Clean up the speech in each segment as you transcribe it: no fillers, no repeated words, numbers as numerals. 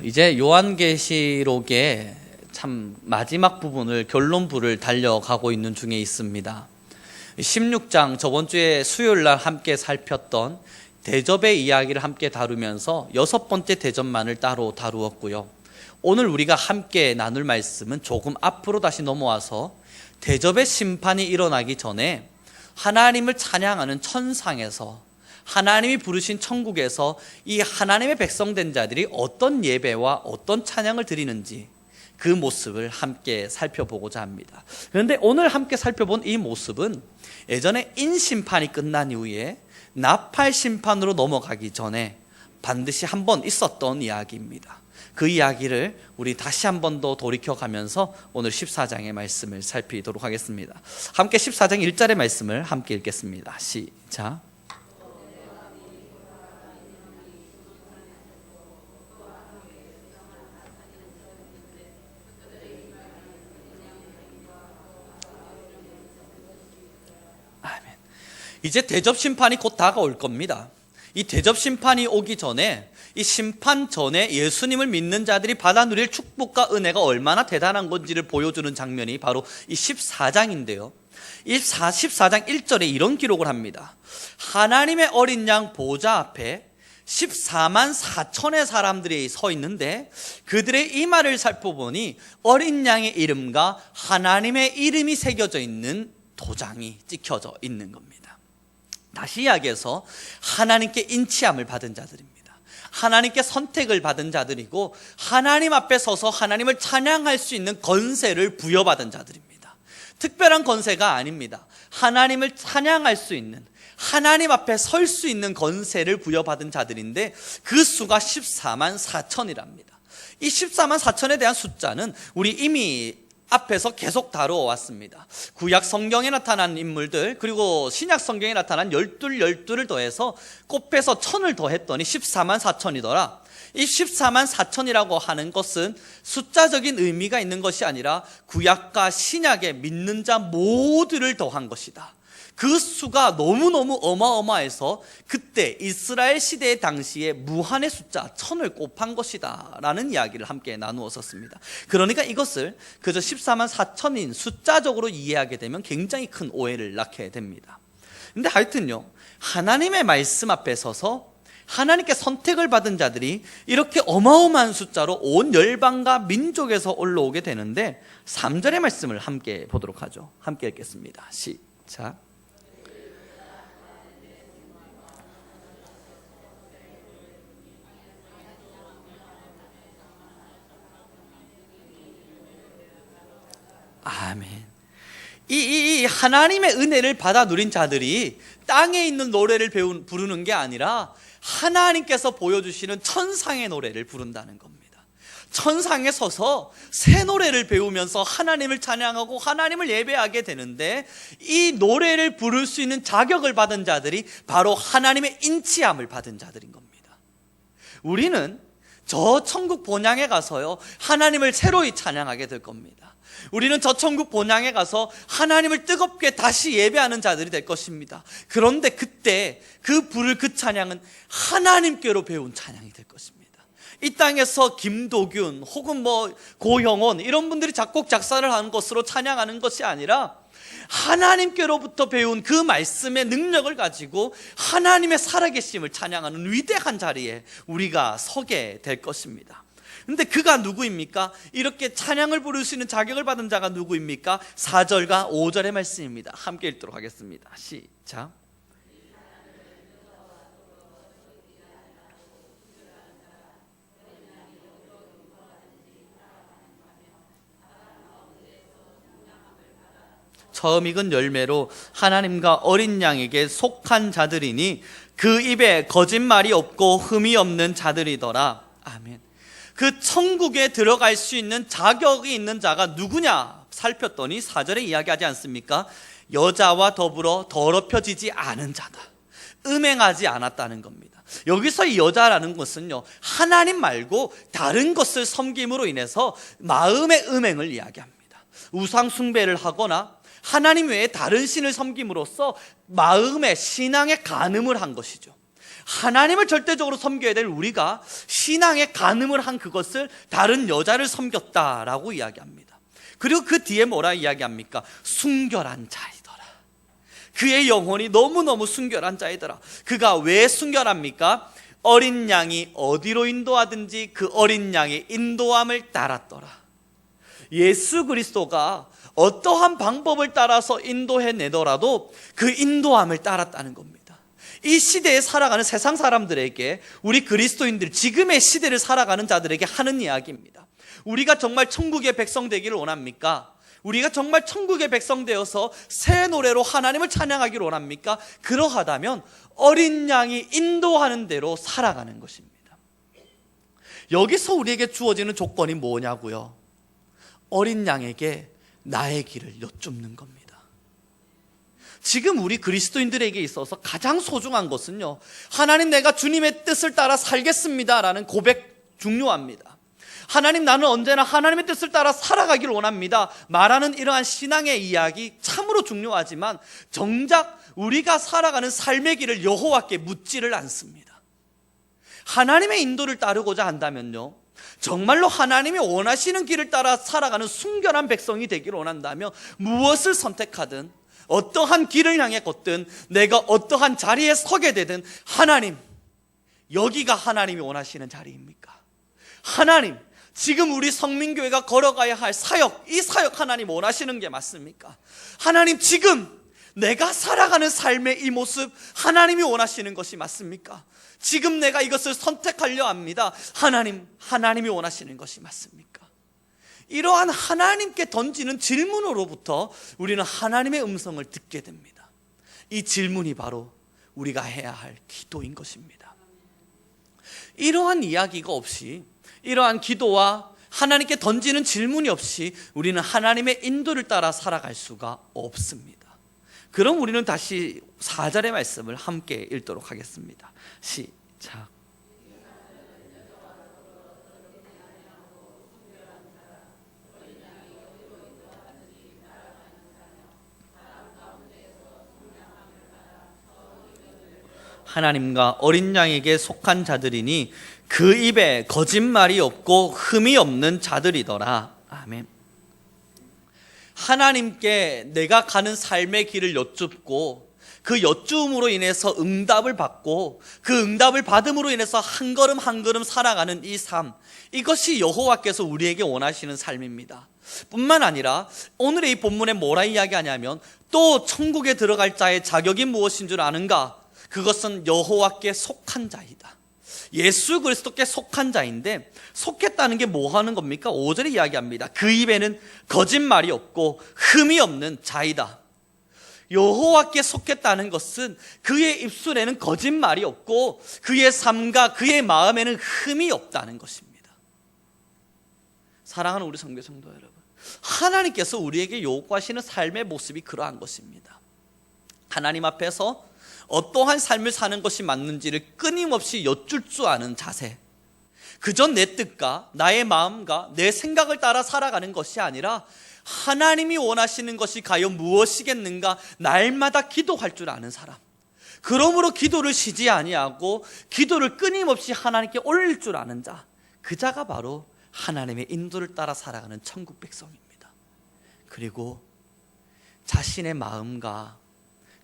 이제 요한계시록의 참 마지막 부분을 결론부를 달려가고 있는 중에 있습니다. 16장 저번 주에 수요일 날 함께 살폈던 대접의 이야기를 함께 다루면서 6번째 대접만을 따로 다루었고요. 오늘 우리가 함께 나눌 말씀은 조금 앞으로 다시 넘어와서 대접의 심판이 일어나기 전에 하나님을 찬양하는 천상에서, 하나님이 부르신 천국에서 이 하나님의 백성된 자들이 어떤 예배와 어떤 찬양을 드리는지 그 모습을 함께 살펴보고자 합니다. 그런데 오늘 함께 살펴본 이 모습은 예전에 인심판이 끝난 이후에 나팔 심판으로 넘어가기 전에 반드시 한번 있었던 이야기입니다. 그 이야기를 우리 다시 한 번 더 돌이켜가면서 오늘 14장의 말씀을 살피도록 하겠습니다. 함께 14장 1절의 말씀을 함께 읽겠습니다. 시작. 아멘. 이제 대접 심판이 곧 다가올 겁니다. 이 대접 심판이 오기 전에, 이 심판 전에 예수님을 믿는 자들이 받아 누릴 축복과 은혜가 얼마나 대단한 건지를 보여주는 장면이 바로 이 14장인데요. 이 14장 1절에 이런 기록을 합니다. 하나님의 어린 양 보좌 앞에 14만 4천의 사람들이 서 있는데 그들의 이마를 살펴보니 어린 양의 이름과 하나님의 이름이 새겨져 있는 도장이 찍혀져 있는 겁니다. 다시 이야기해서 하나님께 인치함을 받은 자들입니다. 하나님께 선택을 받은 자들이고 하나님 앞에 서서 하나님을 찬양할 수 있는 건세를 부여받은 자들입니다. 특별한 건세가 아닙니다. 하나님을 찬양할 수 있는, 하나님 앞에 설 수 있는 건세를 부여받은 자들인데 그 수가 14만 4천이랍니다. 이 14만 4천에 대한 숫자는 우리 이미 앞에서 계속 다루어왔습니다. 구약 성경에 나타난 인물들, 그리고 신약 성경에 나타난 12를 더해서 곱해서 1000을 더했더니 14만 4천이더라. 이 14만 4천이라고 하는 것은 숫자적인 의미가 있는 것이 아니라 구약과 신약의 믿는 자 모두를 더한 것이다. 그 수가 너무너무 어마어마해서 그때 이스라엘 시대 당시에 무한의 숫자 1000을 곱한 것이다 라는 이야기를 함께 나누었었습니다. 그러니까 이것을 그저 14만 4천인 숫자적으로 이해하게 되면 굉장히 큰 오해를 낳게 됩니다. 근데 하여튼요, 하나님의 말씀 앞에 서서 하나님께 선택을 받은 자들이 이렇게 어마어마한 숫자로 온 열방과 민족에서 올라오게 되는데 3절의 말씀을 함께 보도록 하죠. 함께 읽겠습니다. 시작. 아멘. 이 하나님의 은혜를 받아 누린 자들이 땅에 있는 노래를 부르는 게 아니라 하나님께서 보여주시는 천상의 노래를 부른다는 겁니다. 천상에 서서 새 노래를 배우면서 하나님을 찬양하고 하나님을 예배하게 되는데 이 노래를 부를 수 있는 자격을 받은 자들이 바로 하나님의 인치함을 받은 자들인 겁니다. 우리는 저 천국 본향에 가서요, 하나님을 새로이 찬양하게 될 겁니다. 우리는 저 천국 본향에 가서 하나님을 뜨겁게 다시 예배하는 자들이 될 것입니다. 그런데 그때 그 부를, 그 찬양은 하나님께로 배운 찬양이 될 것입니다. 이 땅에서 김도균 혹은 고형원 이런 분들이 작곡 작사를 하는 것으로 찬양하는 것이 아니라 하나님께로부터 배운 그 말씀의 능력을 가지고 하나님의 살아계심을 찬양하는 위대한 자리에 우리가 서게 될 것입니다. 근데 그가 누구입니까? 이렇게 찬양을 부를 수 있는 자격을 받은 자가 누구입니까? 4절과 5절의 말씀입니다. 함께 읽도록 하겠습니다. 시작. 처음 익은 열매로 하나님과 어린 양에게 속한 자들이니 그 입에 거짓말이 없고 흠이 없는 자들이더라. 아멘. 그 천국에 들어갈 수 있는 자격이 있는 자가 누구냐 살폈더니 4절에 이야기하지 않습니까? 여자와 더불어 더럽혀지지 않은 자다. 음행하지 않았다는 겁니다. 여기서 이 여자라는 것은요, 하나님 말고 다른 것을 섬김으로 인해서 마음의 음행을 이야기합니다. 우상 숭배를 하거나 하나님 외에 다른 신을 섬김으로써 마음의 신앙의 간음을 한 것이죠. 하나님을 절대적으로 섬겨야 될 우리가 신앙에 간음을 한 그것을 다른 여자를 섬겼다라고 이야기합니다. 그리고 그 뒤에 뭐라 이야기합니까? 순결한 자이더라. 그의 영혼이 너무너무 순결한 자이더라. 그가 왜 순결합니까? 어린 양이 어디로 인도하든지 그 어린 양의 인도함을 따랐더라. 예수 그리스도가 어떠한 방법을 따라서 인도해내더라도 그 인도함을 따랐다는 겁니다. 이 시대에 살아가는 세상 사람들에게, 우리 그리스도인들, 지금의 시대를 살아가는 자들에게 하는 이야기입니다. 우리가 정말 천국의 백성 되기를 원합니까? 우리가 정말 천국의 백성 되어서 새 노래로 하나님을 찬양하기를 원합니까? 그러하다면 어린 양이 인도하는 대로 살아가는 것입니다. 여기서 우리에게 주어지는 조건이 뭐냐고요? 어린 양에게 나의 길을 여쭙는 겁니다. 지금 우리 그리스도인들에게 있어서 가장 소중한 것은요, 하나님, 내가 주님의 뜻을 따라 살겠습니다 라는 고백 중요합니다. 하나님, 나는 언제나 하나님의 뜻을 따라 살아가기를 원합니다 말하는 이러한 신앙의 이야기 참으로 중요하지만, 정작 우리가 살아가는 삶의 길을 여호와께 묻지를 않습니다. 하나님의 인도를 따르고자 한다면요, 정말로 하나님이 원하시는 길을 따라 살아가는 순결한 백성이 되기를 원한다면 무엇을 선택하든, 어떠한 길을 향해 걷든, 내가 어떠한 자리에 서게 되든, 하나님, 여기가 하나님이 원하시는 자리입니까? 하나님, 지금 우리 성민교회가 걸어가야 할 사역, 이 사역 하나님 원하시는 게 맞습니까? 하나님, 지금 내가 살아가는 삶의 이 모습 하나님이 원하시는 것이 맞습니까? 지금 내가 이것을 선택하려 합니다. 하나님, 하나님이 원하시는 것이 맞습니까? 이러한 하나님께 던지는 질문으로부터 우리는 하나님의 음성을 듣게 됩니다. 이 질문이 바로 우리가 해야 할 기도인 것입니다. 이러한 이야기가 없이, 이러한 기도와 하나님께 던지는 질문이 없이 우리는 하나님의 인도를 따라 살아갈 수가 없습니다. 그럼 우리는 다시 4절의 말씀을 함께 읽도록 하겠습니다. 시작. 하나님과 어린 양에게 속한 자들이니 그 입에 거짓말이 없고 흠이 없는 자들이더라. 아멘. 하나님께 내가 가는 삶의 길을 여쭙고, 그 여쭈음으로 인해서 응답을 받고, 그 응답을 받음으로 인해서 한 걸음 한 걸음 살아가는 이 삶, 이것이 여호와께서 우리에게 원하시는 삶입니다. 뿐만 아니라 오늘의 이 본문에 뭐라 이야기하냐면, 또 천국에 들어갈 자의 자격이 무엇인 줄 아는가? 그것은 여호와께 속한 자이다. 예수 그리스도께 속한 자인데, 속했다는 게 뭐 하는 겁니까? 5절에 이야기합니다. 그 입에는 거짓말이 없고 흠이 없는 자이다. 여호와께 속했다는 것은 그의 입술에는 거짓말이 없고 그의 삶과 그의 마음에는 흠이 없다는 것입니다. 사랑하는 우리 성교 성도 여러분, 하나님께서 우리에게 요구하시는 삶의 모습이 그러한 것입니다. 하나님 앞에서 어떠한 삶을 사는 것이 맞는지를 끊임없이 여쭐 줄 아는 자세, 그저 내 뜻과 나의 마음과 내 생각을 따라 살아가는 것이 아니라 하나님이 원하시는 것이 과연 무엇이겠는가 날마다 기도할 줄 아는 사람, 그러므로 기도를 쉬지 아니하고 기도를 끊임없이 하나님께 올릴 줄 아는 자, 그 자가 바로 하나님의 인도를 따라 살아가는 천국 백성입니다. 그리고 자신의 마음과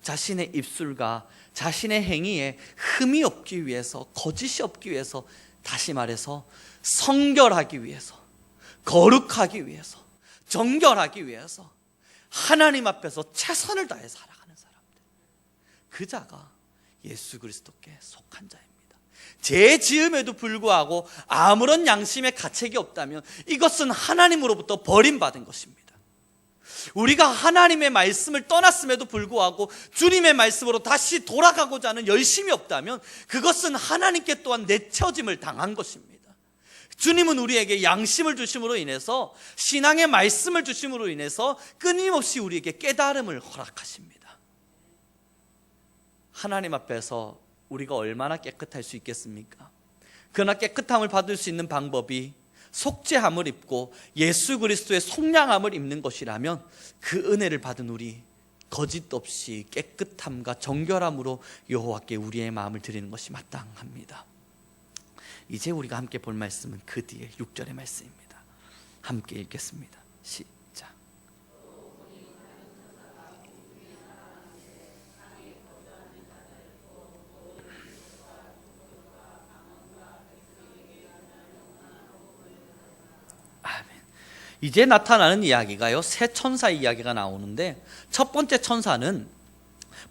자신의 입술과 자신의 행위에 흠이 없기 위해서, 거짓이 없기 위해서, 다시 말해서 성결하기 위해서, 거룩하기 위해서, 정결하기 위해서 하나님 앞에서 최선을 다해 살아가는 사람들, 그 자가 예수 그리스도께 속한 자입니다. 죄 지음에도 불구하고 아무런 양심의 가책이 없다면 이것은 하나님으로부터 버림받은 것입니다. 우리가 하나님의 말씀을 떠났음에도 불구하고 주님의 말씀으로 다시 돌아가고자 하는 열심이 없다면 그것은 하나님께 또한 내쳐짐을 당한 것입니다. 주님은 우리에게 양심을 주심으로 인해서, 신앙의 말씀을 주심으로 인해서 끊임없이 우리에게 깨달음을 허락하십니다. 하나님 앞에서 우리가 얼마나 깨끗할 수 있겠습니까? 그러나 깨끗함을 받을 수 있는 방법이 속죄함을 입고 예수 그리스도의 속량함을 입는 것이라면 그 은혜를 받은 우리 거짓 없이 깨끗함과 정결함으로 여호와께 우리의 마음을 드리는 것이 마땅합니다. 이제 우리가 함께 볼 말씀은 그 뒤에 6절의 말씀입니다. 함께 읽겠습니다. 시작. 이제 나타나는 이야기가요, 새 천사 이야기가 나오는데, 첫 번째 천사는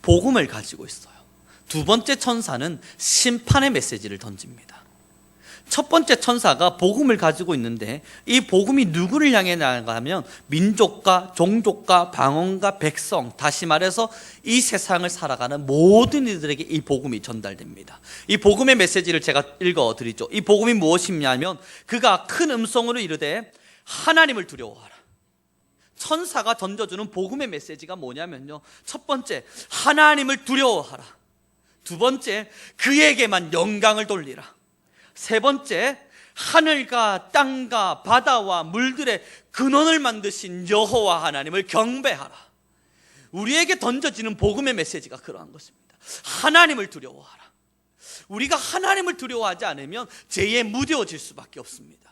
복음을 가지고 있어요. 두 번째 천사는 심판의 메시지를 던집니다. 첫 번째 천사가 복음을 가지고 있는데, 이 복음이 누구를 향해 나가면 민족과 종족과 방언과 백성, 다시 말해서 이 세상을 살아가는 모든 이들에게 이 복음이 전달됩니다. 이 복음의 메시지를 제가 읽어드리죠. 이 복음이 무엇이냐면, 그가 큰 음성으로 이르되 하나님을 두려워하라. 천사가 던져주는 복음의 메시지가 뭐냐면요, 첫 번째, 하나님을 두려워하라. 두 번째, 그에게만 영광을 돌리라. 세 번째, 하늘과 땅과 바다와 물들의 근원을 만드신 여호와 하나님을 경배하라. 우리에게 던져지는 복음의 메시지가 그러한 것입니다. 하나님을 두려워하라. 우리가 하나님을 두려워하지 않으면 죄에 무뎌질 수밖에 없습니다.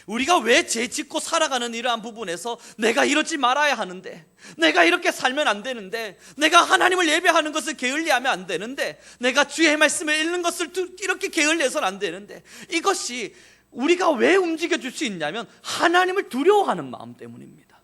우리가 왜 죄 짓고 살아가는 이러한 부분에서 내가 이러지 말아야 하는데, 내가 이렇게 살면 안 되는데, 내가 하나님을 예배하는 것을 게을리하면 안 되는데, 내가 주의 말씀을 읽는 것을 이렇게 게을리해서는 안 되는데, 이것이 우리가 왜 움직여줄 수 있냐면 하나님을 두려워하는 마음 때문입니다.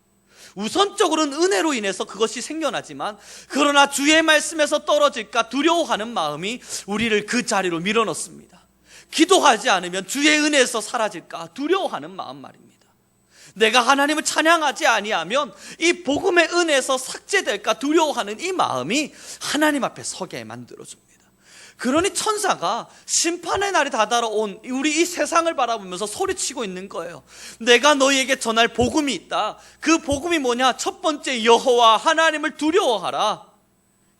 우선적으로는 은혜로 인해서 그것이 생겨나지만, 그러나 주의 말씀에서 떨어질까 두려워하는 마음이 우리를 그 자리로 밀어넣습니다. 기도하지 않으면 주의 은혜에서 사라질까 두려워하는 마음 말입니다. 내가 하나님을 찬양하지 아니하면 이 복음의 은혜에서 삭제될까 두려워하는 이 마음이 하나님 앞에 서게 만들어줍니다. 그러니 천사가 심판의 날이 다다라온 우리 이 세상을 바라보면서 소리치고 있는 거예요. 내가 너희에게 전할 복음이 있다. 그 복음이 뭐냐? 첫 번째, 여호와 하나님을 두려워하라.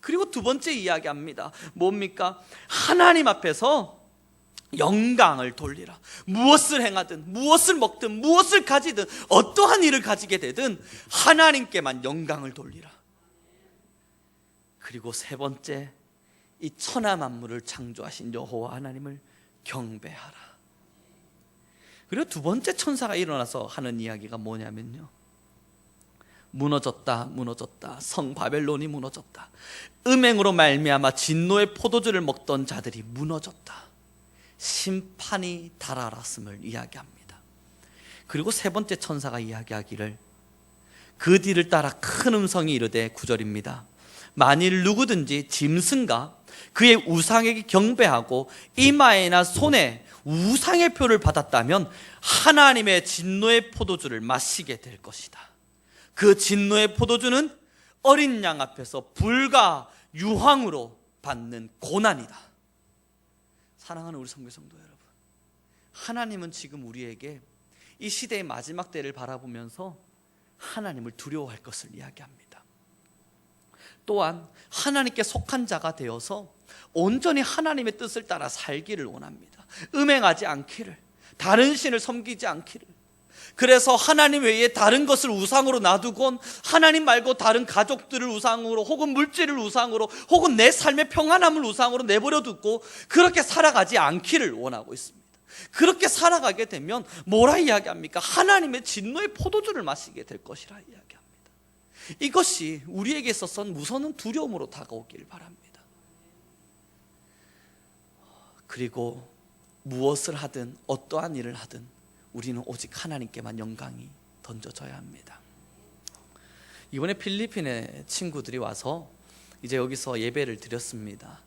그리고 두 번째 이야기합니다. 뭡니까? 하나님 앞에서 영광을 돌리라. 무엇을 행하든, 무엇을 먹든, 무엇을 가지든, 어떠한 일을 가지게 되든 하나님께만 영광을 돌리라. 그리고 세 번째, 이 천하 만물을 창조하신 여호와 하나님을 경배하라. 그리고 두 번째 천사가 일어나서 하는 이야기가 뭐냐면요, 무너졌다, 무너졌다. 성 바벨론이 무너졌다. 음행으로 말미암아 진노의 포도주를 먹던 자들이 무너졌다. 심판이 달아났음을 이야기합니다. 그리고 세 번째 천사가 이야기하기를, 그 뒤를 따라 큰 음성이 이르되, 9절입니다. 만일 누구든지 짐승과 그의 우상에게 경배하고 이마에나 손에 우상의 표를 받았다면 하나님의 진노의 포도주를 마시게 될 것이다. 그 진노의 포도주는 어린 양 앞에서 불과 유황으로 받는 고난이다. 사랑하는 우리 선교성도 여러분, 하나님은 지금 우리에게 이 시대의 마지막 때를 바라보면서 하나님을 두려워할 것을 이야기합니다. 또한 하나님께 속한 자가 되어서 온전히 하나님의 뜻을 따라 살기를 원합니다. 음행하지 않기를, 다른 신을 섬기지 않기를. 그래서 하나님 외에 다른 것을 우상으로 놔두곤 하나님 말고 다른 가족들을 우상으로, 혹은 물질을 우상으로, 혹은 내 삶의 평안함을 우상으로 내버려 두고 그렇게 살아가지 않기를 원하고 있습니다. 그렇게 살아가게 되면 뭐라 이야기합니까? 하나님의 진노의 포도주를 마시게 될 것이라 이야기합니다. 이것이 우리에게 있어서는 무서운 두려움으로 다가오길 바랍니다. 그리고 무엇을 하든 어떠한 일을 하든 우리는 오직 하나님께만 영광이 던져져야 합니다. 이번에 필리핀의 친구들이 와서 이제 여기서 예배를 드렸습니다.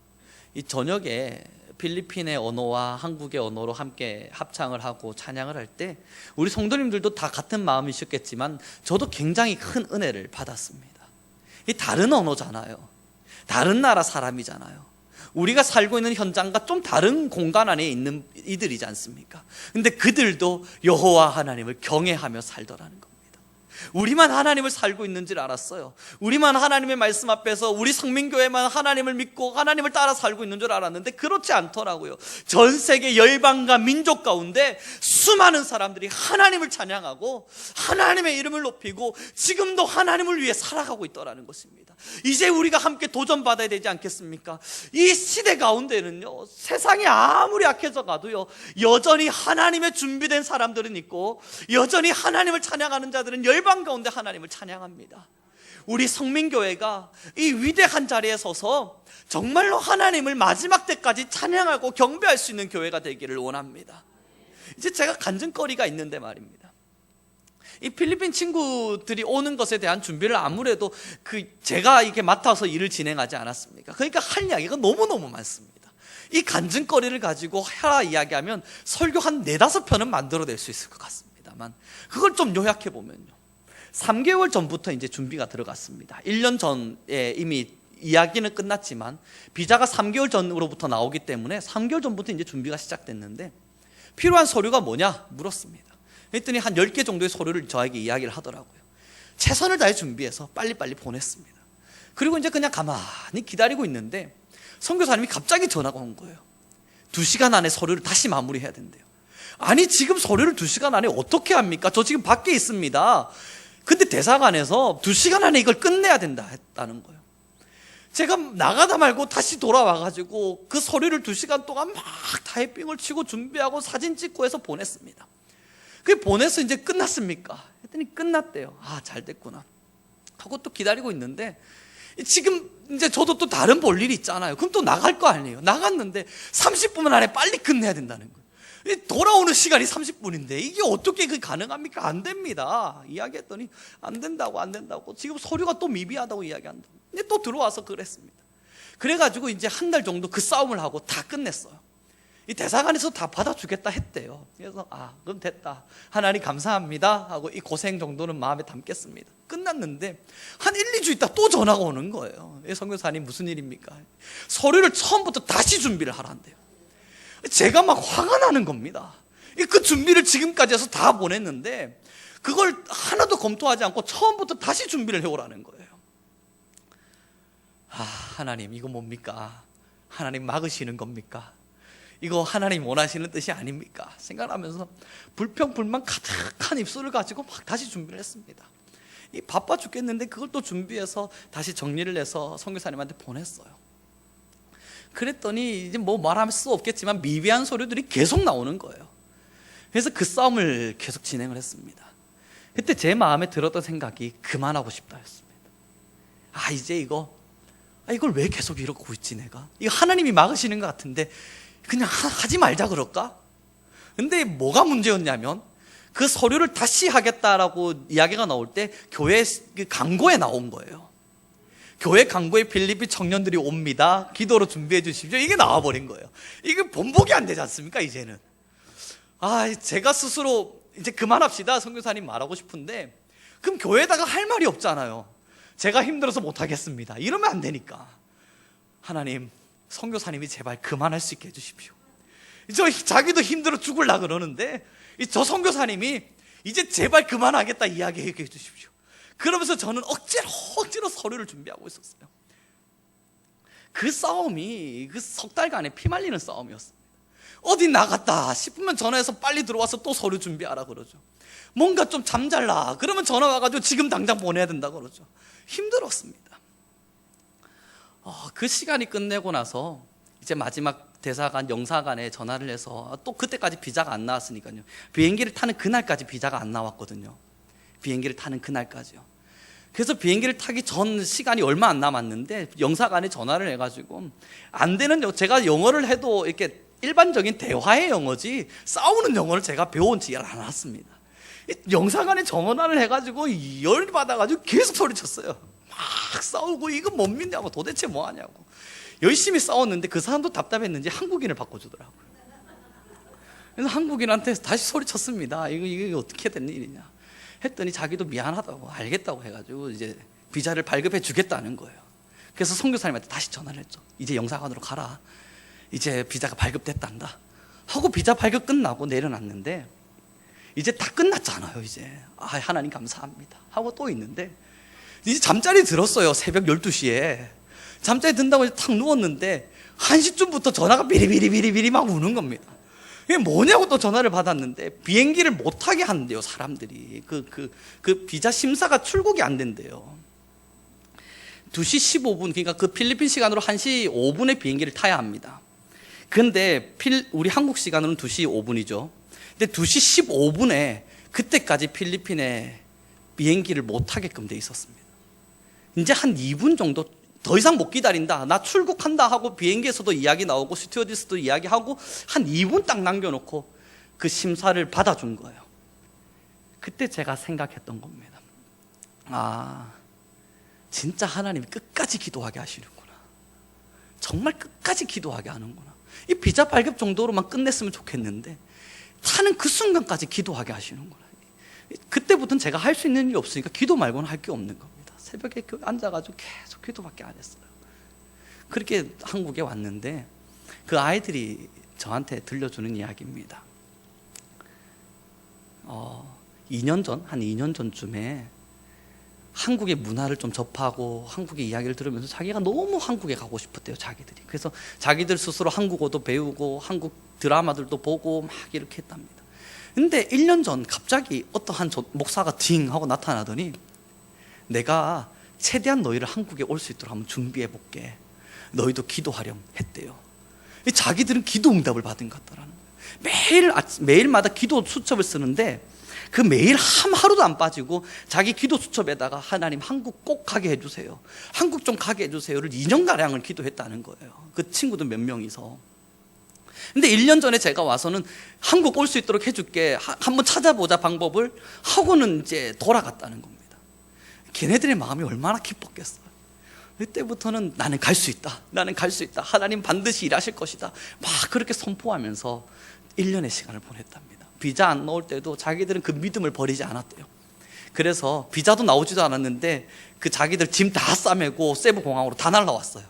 이 저녁에 필리핀의 언어와 한국의 언어로 함께 합창을 하고 찬양을 할 때 우리 성도님들도 다 같은 마음이셨겠지만 저도 굉장히 큰 은혜를 받았습니다. 이 다른 언어잖아요. 다른 나라 사람이잖아요. 우리가 살고 있는 현장과 좀 다른 공간 안에 있는 이들이지 않습니까? 근데 그들도 여호와 하나님을 경외하며 살더라는 겁니다. 우리만 하나님을 살고 있는 줄 알았어요. 우리만 하나님의 말씀 앞에서 우리 성민교회만 하나님을 믿고 하나님을 따라 살고 있는 줄 알았는데 그렇지 않더라고요. 전 세계 열방과 민족 가운데 수많은 사람들이 하나님을 찬양하고 하나님의 이름을 높이고 지금도 하나님을 위해 살아가고 있더라는 것입니다. 이제 우리가 함께 도전받아야 되지 않겠습니까? 이 시대 가운데는요, 세상이 아무리 악해져 가도요, 여전히 하나님의 준비된 사람들은 있고 여전히 하나님을 찬양하는 자들은 열방 가운데 하나님을 찬양합니다. 우리 성민교회가 이 위대한 자리에 서서 정말로 하나님을 마지막 때까지 찬양하고 경배할 수 있는 교회가 되기를 원합니다. 이제 제가 간증거리가 있는데 말입니다. 이 필리핀 친구들이 오는 것에 대한 준비를 아무래도 제가 이렇게 맡아서 일을 진행하지 않았습니까? 그러니까 할 이야기가 너무너무 많습니다. 이 간증거리를 가지고 하라 이야기하면 설교 한 4-5편은 만들어낼 수 있을 것 같습니다만, 그걸 좀 요약해 보면요, 3개월 전부터 이제 준비가 들어갔습니다. 1년 전에 이미 이야기는 끝났지만 비자가 3개월 전으로부터 나오기 때문에 3개월 전부터 이제 준비가 시작됐는데, 필요한 서류가 뭐냐 물었습니다. 그랬더니 한 10개 정도의 서류를 저에게 이야기를 하더라고요. 최선을 다해 준비해서 빨리빨리 보냈습니다. 그리고 이제 그냥 가만히 기다리고 있는데 선교사님이 갑자기 전화가 온 거예요. 2시간 안에 서류를 다시 마무리해야 된대요. 아니, 지금 서류를 2시간 안에 어떻게 합니까? 저 지금 밖에 있습니다. 근데 대사관에서 2시간 안에 이걸 끝내야 된다 했다는 거예요. 제가 나가다 말고 다시 돌아와가지고 그 서류를 2시간 동안 막 타이핑을 치고 준비하고 사진 찍고 해서 보냈습니다. 그게 보내서 이제 끝났습니까? 했더니 끝났대요. 아, 잘 됐구나 하고 또 기다리고 있는데, 지금 이제 저도 또 다른 볼 일이 있잖아요. 그럼 또 나갈 거 아니에요. 나갔는데 30분 안에 빨리 끝내야 된다는 거예요. 돌아오는 시간이 30분인데 이게 어떻게 가능합니까? 안 됩니다. 이야기했더니 안 된다고 지금 서류가 또 미비하다고 이야기한다고. 근데 또 들어와서 그랬습니다. 그래가지고 이제 한 달 정도 그 싸움을 하고 다 끝냈어요. 이 대사관에서 다 받아주겠다 했대요. 그래서 그럼 됐다, 하나님 감사합니다 하고 이 고생 정도는 마음에 담겠습니다. 끝났는데 한 1-2주 있다 또 전화가 오는 거예요. 선교사님 무슨 일입니까? 서류를 처음부터 다시 준비를 하란대요. 제가 막 화가 나는 겁니다. 그 준비를 지금까지 해서 다 보냈는데 그걸 하나도 검토하지 않고 처음부터 다시 준비를 해오라는 거예요. 하나님, 이거 뭡니까? 하나님 막으시는 겁니까? 이거 하나님 원하시는 뜻이 아닙니까? 생각하면서 불평 불만 가득한 입술을 가지고 막 다시 준비를 했습니다. 바빠 죽겠는데 그걸 또 준비해서 다시 정리를 해서 선교사님한테 보냈어요. 그랬더니 이제 뭐 말할 수 없겠지만 미비한 서류들이 계속 나오는 거예요. 그래서 그 싸움을 계속 진행을 했습니다. 그때 제 마음에 들었던 생각이 그만하고 싶다였습니다. 이제 이걸 왜 계속 이러고 있지 내가? 이거 하나님이 막으시는 것 같은데 그냥 하지 말자 그럴까? 근데 뭐가 문제였냐면 그 서류를 다시 하겠다라고 이야기가 나올 때 교회 광고에 나온 거예요. 교회 광고에 필리핀 청년들이 옵니다, 기도로 준비해 주십시오, 이게 나와버린 거예요. 이게 번복이 안 되지 않습니까? 이제는 제가 스스로 이제 그만합시다 선교사님 말하고 싶은데, 그럼 교회에다가 할 말이 없잖아요. 제가 힘들어서 못하겠습니다 이러면 안 되니까, 하나님 선교사님이 제발 그만할 수 있게 해주십시오. 자기도 힘들어 죽을라 그러는데 저 선교사님이 이제 제발 그만하겠다 이야기해 주십시오. 그러면서 저는 억지로 서류를 준비하고 있었어요. 그 싸움이 석 달간의 피말리는 싸움이었습니다. 어디 나갔다 싶으면 전화해서 빨리 들어와서 또 서류 준비하라 그러죠. 뭔가 좀 잠잘라 그러면 전화 와가지고 지금 당장 보내야 된다 그러죠. 힘들었습니다. 그 시간이 끝내고 나서 이제 마지막 대사관, 영사관에 전화를 해서 또 그때까지 비자가 안 나왔으니까요. 비행기를 타는 그날까지 비자가 안 나왔거든요. 비행기를 타는 그날까지요. 그래서 비행기를 타기 전 시간이 얼마 안 남았는데 영사관에 전화를 해가지고 안 되는, 제가 영어를 해도 이렇게 일반적인 대화의 영어지 싸우는 영어를 제가 배워온지 않았습니다. 영사관에 전화를 해가지고 열이 받아가지고 계속 소리쳤어요. 막 싸우고 이거 못 믿냐고, 도대체 뭐 하냐고. 열심히 싸웠는데 그 사람도 답답했는지 한국인을 바꿔주더라고요. 그래서 한국인한테 다시 소리쳤습니다. 이거 어떻게 된 일이냐 했더니 자기도 미안하다고 알겠다고 해가지고 이제 비자를 발급해 주겠다는 거예요. 그래서 선교사님한테 다시 전화를 했죠. 이제 영사관으로 가라, 이제 비자가 발급됐단다 하고 비자 발급 끝나고 내려놨는데 이제 다 끝났잖아요. 이제 하나님 감사합니다 하고 또 있는데, 이제 잠자리 들었어요. 새벽 12시에 잠자리 든다고 이제 탁 누웠는데 1시쯤부터 전화가 비리비리비리비리 막 우는 겁니다. 이게 뭐냐고 또 전화를 받았는데, 비행기를 못 타게 한대요. 사람들이 그 비자 심사가 출국이 안 된대요. 2시 15분, 그러니까 그 필리핀 시간으로 1시 5분에 비행기를 타야 합니다. 근데 우리 한국 시간으로는 2시 5분이죠. 근데 2시 15분에 그때까지 필리핀에 비행기를 못 타게끔 돼 있었습니다. 이제 한 2분 정도 더 이상 못 기다린다, 나 출국한다 하고 비행기에서도 이야기 나오고 스튜어디스도 이야기하고 한 2분 딱 남겨놓고 그 심사를 받아준 거예요. 그때 제가 생각했던 겁니다. 진짜 하나님이 끝까지 기도하게 하시는구나. 정말 끝까지 기도하게 하는구나. 이 비자 발급 정도로만 끝냈으면 좋겠는데 타는 그 순간까지 기도하게 하시는구나. 그때부터는 제가 할 수 있는 일이 없으니까 기도 말고는 할 게 없는 겁니다. 새벽에 앉아가지고 계속 기도밖에 안 했어요. 그렇게 한국에 왔는데 그 아이들이 저한테 들려주는 이야기입니다. 2년 전, 한 2년 전쯤에 한국의 문화를 좀 접하고 한국의 이야기를 들으면서 자기가 너무 한국에 가고 싶었대요, 자기들이. 그래서 자기들 스스로 한국어도 배우고 한국 드라마들도 보고 막 이렇게 했답니다. 근데 1년 전 갑자기 어떠한 목사가 딩 하고 나타나더니, 내가 최대한 너희를 한국에 올 수 있도록 한번 준비해 볼게, 너희도 기도하렴 했대요. 자기들은 기도 응답을 받은 것 같다라는 거예요. 매일마다 기도 수첩을 쓰는데 그 매일 하루도 안 빠지고 자기 기도 수첩에다가 하나님 한국 꼭 가게 해주세요, 한국 좀 가게 해주세요를 2년가량을 기도했다는 거예요. 그 친구들 몇 명이서. 근데 1년 전에 제가 와서는 한국 올 수 있도록 해줄게, 한번 찾아보자 방법을 하고는 이제 돌아갔다는 겁니다. 걔네들의 마음이 얼마나 기뻤겠어요. 그때부터는 나는 갈 수 있다, 나는 갈 수 있다, 하나님 반드시 일하실 것이다, 막 그렇게 선포하면서 1년의 시간을 보냈답니다. 비자 안 나올 때도 자기들은 그 믿음을 버리지 않았대요. 그래서 비자도 나오지도 않았는데 그 자기들 짐 다 싸매고 세부 공항으로 다 날라왔어요.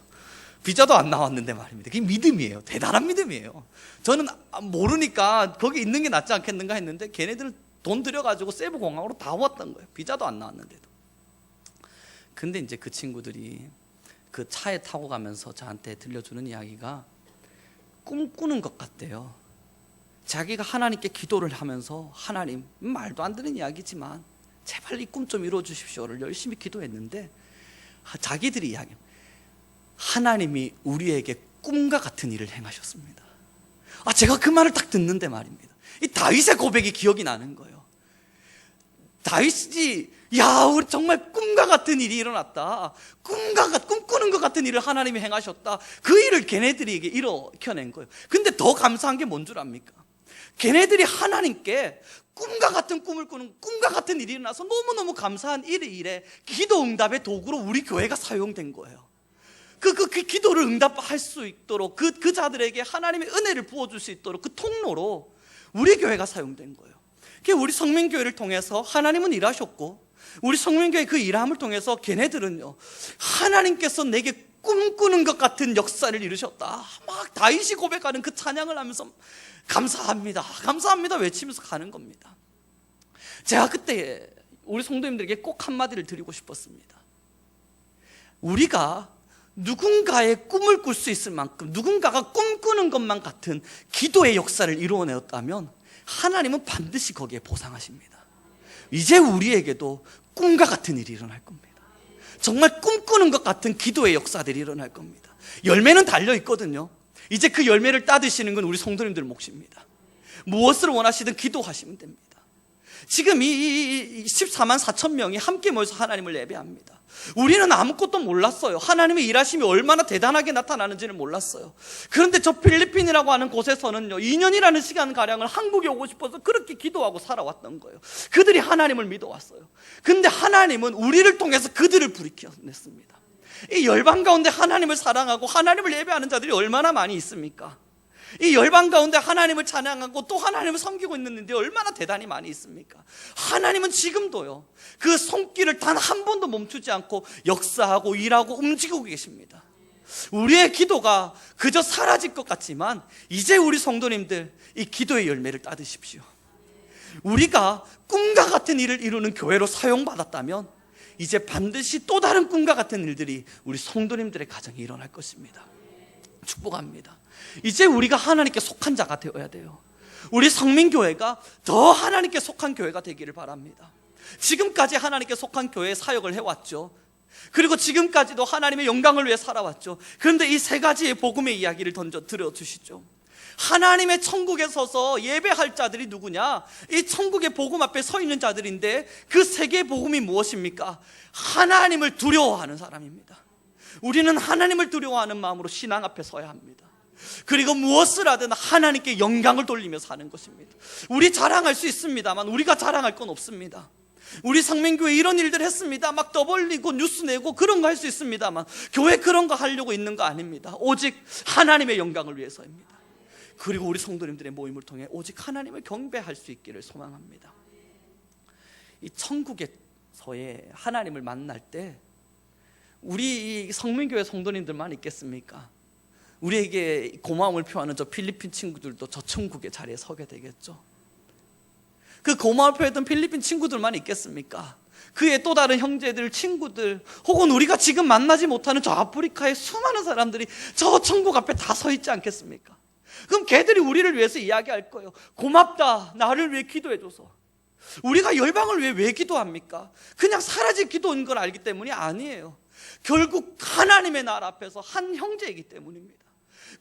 비자도 안 나왔는데 말입니다. 그게 믿음이에요. 대단한 믿음이에요. 저는 모르니까 거기 있는 게 낫지 않겠는가 했는데 걔네들은 돈 들여가지고 세부 공항으로 다 왔던 거예요. 비자도 안 나왔는데도. 근데 이제 그 친구들이 그 차에 타고 가면서 저한테 들려주는 이야기가 꿈꾸는 것 같대요. 자기가 하나님께 기도를 하면서, 하나님, 말도 안 되는 이야기지만 제발 이 꿈 좀 이루어 주십시오를 열심히 기도했는데, 자기들이 이야기해요. 하나님이 우리에게 꿈과 같은 일을 행하셨습니다. 제가 그 말을 딱 듣는데 말입니다, 이 다윗의 고백이 기억이 나는 거예요. 다윗이 우리 정말 꿈과 같은 일이 일어났다, 꿈꾸는 것 같은 일을 하나님이 행하셨다, 그 일을 걔네들에게 일으켜낸 거예요. 근데 더 감사한 게 뭔 줄 압니까? 걔네들이 하나님께 꿈과 같은 꿈을 꾸는, 꿈과 같은 일이 일어나서 너무너무 감사한 일에 기도 응답의 도구로 우리 교회가 사용된 거예요. 그 기도를 응답할 수 있도록 그 자들에게 하나님의 은혜를 부어줄 수 있도록 그 통로로 우리 교회가 사용된 거예요. 우리 성민교회를 통해서 하나님은 일하셨고, 우리 성민교회 그 일함을 통해서 걔네들은요, 하나님께서 내게 꿈꾸는 것 같은 역사를 이루셨다, 막 다윗이 고백하는 그 찬양을 하면서 감사합니다, 감사합니다 외치면서 가는 겁니다. 제가 그때 우리 성도님들에게 꼭 한마디를 드리고 싶었습니다. 우리가 누군가의 꿈을 꿀 수 있을 만큼, 누군가가 꿈꾸는 것만 같은 기도의 역사를 이루어내었다면 하나님은 반드시 거기에 보상하십니다. 이제 우리에게도 꿈과 같은 일이 일어날 겁니다. 정말 꿈꾸는 것 같은 기도의 역사들이 일어날 겁니다. 열매는 달려있거든요. 이제 그 열매를 따드시는 건 우리 성도님들 몫입니다. 무엇을 원하시든 기도하시면 됩니다. 지금 이 14만 4천 명이 함께 모여서 하나님을 예배합니다. 우리는 아무것도 몰랐어요. 하나님의 일하심이 얼마나 대단하게 나타나는지는 몰랐어요. 그런데 저 필리핀이라고 하는 곳에서는요, 2년이라는 시간가량을 한국에 오고 싶어서 그렇게 기도하고 살아왔던 거예요. 그들이 하나님을 믿어왔어요. 근데 하나님은 우리를 통해서 그들을 부리켜냈습니다. 이 열방 가운데 하나님을 사랑하고 하나님을 예배하는 자들이 얼마나 많이 있습니까? 이 열방 가운데 하나님을 찬양하고 또 하나님을 섬기고 있는데 얼마나 대단히 많이 있습니까? 하나님은 지금도요, 그 손길을 단 한 번도 멈추지 않고 역사하고 일하고 움직이고 계십니다. 우리의 기도가 그저 사라질 것 같지만 이제 우리 성도님들 이 기도의 열매를 따드십시오. 우리가 꿈과 같은 일을 이루는 교회로 사용받았다면 이제 반드시 또 다른 꿈과 같은 일들이 우리 성도님들의 가정에 일어날 것입니다. 축복합니다. 이제 우리가 하나님께 속한 자가 되어야 돼요. 우리 성민교회가 더 하나님께 속한 교회가 되기를 바랍니다. 지금까지 하나님께 속한 교회에 사역을 해왔죠. 그리고 지금까지도 하나님의 영광을 위해 살아왔죠. 그런데 이 세 가지의 복음의 이야기를 던져 들어주시죠. 하나님의 천국에 서서 예배할 자들이 누구냐? 이 천국의 복음 앞에 서 있는 자들인데 그 세 개의 복음이 무엇입니까? 하나님을 두려워하는 사람입니다. 우리는 하나님을 두려워하는 마음으로 신앙 앞에 서야 합니다. 그리고 무엇을 하든 하나님께 영광을 돌리며 사는 것입니다. 우리 자랑할 수 있습니다만 우리가 자랑할 건 없습니다. 우리 성민교회 이런 일들 했습니다. 막 떠벌리고 뉴스 내고 그런 거 할 수 있습니다만 교회 그런 거 하려고 있는 거 아닙니다. 오직 하나님의 영광을 위해서입니다. 그리고 우리 성도님들의 모임을 통해 오직 하나님을 경배할 수 있기를 소망합니다. 이 천국에서의 하나님을 만날 때 우리 성민교회 성도님들만 있겠습니까? 우리에게 고마움을 표하는 저 필리핀 친구들도 저 천국의 자리에 서게 되겠죠. 그 고마움을 표했던 필리핀 친구들만 있겠습니까? 그의 또 다른 형제들, 친구들, 혹은 우리가 지금 만나지 못하는 저 아프리카의 수많은 사람들이 저 천국 앞에 다 서 있지 않겠습니까? 그럼 걔들이 우리를 위해서 이야기할 거예요. 고맙다, 나를 위해 기도해줘서. 우리가 열방을 위해 왜 기도합니까? 그냥 사라질 기도인 걸 알기 때문이 아니에요. 결국 하나님의 나라 앞에서 한 형제이기 때문입니다.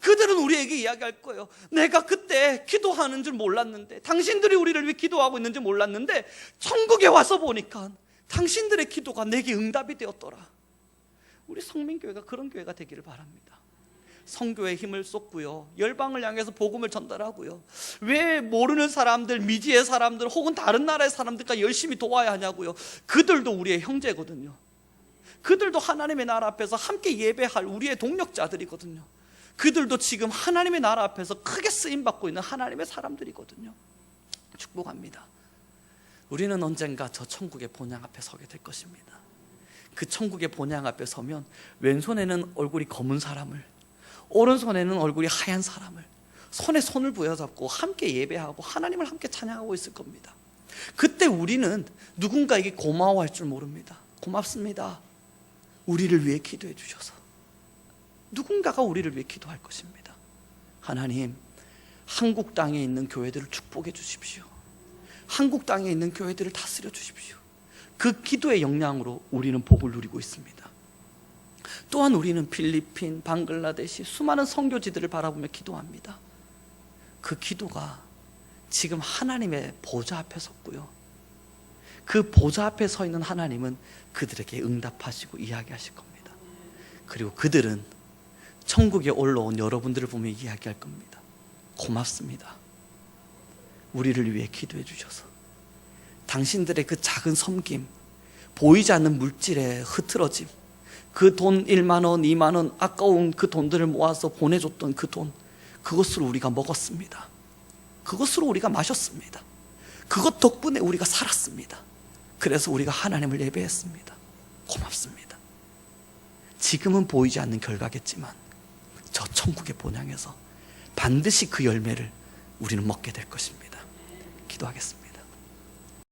그들은 우리에게 이야기할 거예요. 내가 그때 기도하는 줄 몰랐는데, 당신들이 우리를 위해 기도하고 있는지 몰랐는데 천국에 와서 보니까 당신들의 기도가 내게 응답이 되었더라. 우리 성민교회가 그런 교회가 되기를 바랍니다. 성교에 힘을 쏟고요, 열방을 향해서 복음을 전달하고요. 왜 모르는 사람들, 미지의 사람들 혹은 다른 나라의 사람들과 열심히 도와야 하냐고요. 그들도 우리의 형제거든요. 그들도 하나님의 나라 앞에서 함께 예배할 우리의 동력자들이거든요. 그들도 지금 하나님의 나라 앞에서 크게 쓰임받고 있는 하나님의 사람들이거든요. 축복합니다. 우리는 언젠가 저 천국의 본향 앞에 서게 될 것입니다. 그 천국의 본향 앞에 서면 왼손에는 얼굴이 검은 사람을, 오른손에는 얼굴이 하얀 사람을, 손에 손을 부여잡고 함께 예배하고 하나님을 함께 찬양하고 있을 겁니다. 그때 우리는 누군가에게 고마워할 줄 모릅니다. 고맙습니다, 우리를 위해 기도해 주셔서. 누군가가 우리를 위해 기도할 것입니다. 하나님, 한국 땅에 있는 교회들을 축복해 주십시오. 한국 땅에 있는 교회들을 다스려 주십시오. 그 기도의 영향으로 우리는 복을 누리고 있습니다. 또한 우리는 필리핀, 방글라데시 수많은 선교지들을 바라보며 기도합니다. 그 기도가 지금 하나님의 보좌 앞에 섰고요, 그 보좌 앞에 서 있는 하나님은 그들에게 응답하시고 이야기하실 겁니다. 그리고 그들은 천국에 올라온 여러분들을 보며 이야기할 겁니다. 고맙습니다, 우리를 위해 기도해 주셔서. 당신들의 그 작은 섬김, 보이지 않는 물질의 흐트러짐, 그 돈 1만 원, 2만 원, 아까운 그 돈들을 모아서 보내줬던 그 돈, 그것으로 우리가 먹었습니다. 그것으로 우리가 마셨습니다. 그것 덕분에 우리가 살았습니다. 그래서 우리가 하나님을 예배했습니다. 고맙습니다. 지금은 보이지 않는 결과겠지만 저 천국의 본향에서 반드시 그 열매를 우리는 먹게 될 것입니다. 기도하겠습니다.